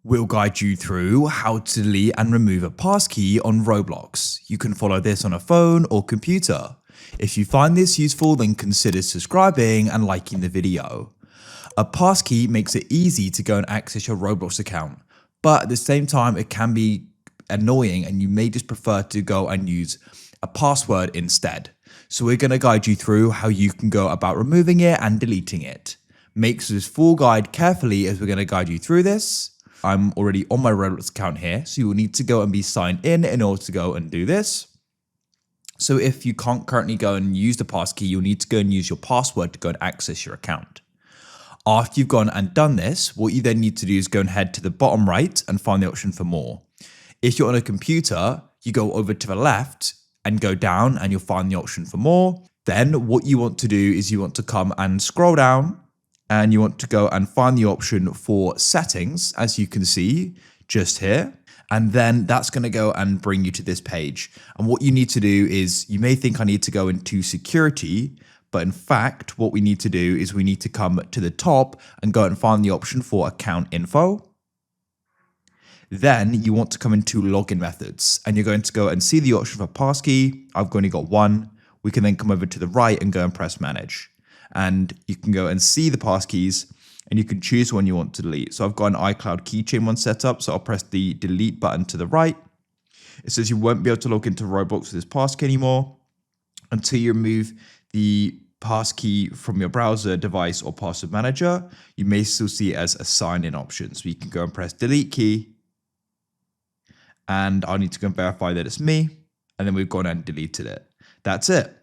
We'll guide you through how to delete and remove a passkey on Roblox. You can follow this on a phone or computer. If you find this useful, then consider subscribing and liking the video. A passkey makes it easy to go and access your Roblox account, but at the same time, it can be annoying and you may just prefer to go and use a password instead. So we're going to guide you through how you can go about removing it and deleting it. Make this full guide carefully as we're going to guide you through this. I'm already on my Roblox account here, so you will need to go and be signed in order to go and do this. So if you can't currently go and use the passkey, you'll need to go and use your password to go and access your account. After you've gone and done this, what you then need to do is go and head to the bottom right and find the option for more. If you're on a computer, you go over to the left and go down and you'll find the option for more. Then what you want to do is you want to come and scroll down and you want to go and find the option for settings, as you can see just here. And then that's going to go and bring you to this page. And what you need to do is, you may think I need to go into security, but in fact, what we need to do is we need to come to the top and go and find the option for account info. Then you want to come into login methods and you're going to go and see the option for passkey. I've only got one. We can then come over to the right and go and press manage. And you can go and see the passkeys and you can choose one you want to delete. So I've got an iCloud keychain one set up. So I'll press the delete button to the right. It says you won't be able to log into Roblox with this passkey anymore until you remove the passkey from your browser, device, or password manager. You may still see it as a sign-in option. So you can go and press delete key. And I'll need to go and verify that it's me. And then we've gone and deleted it. That's it.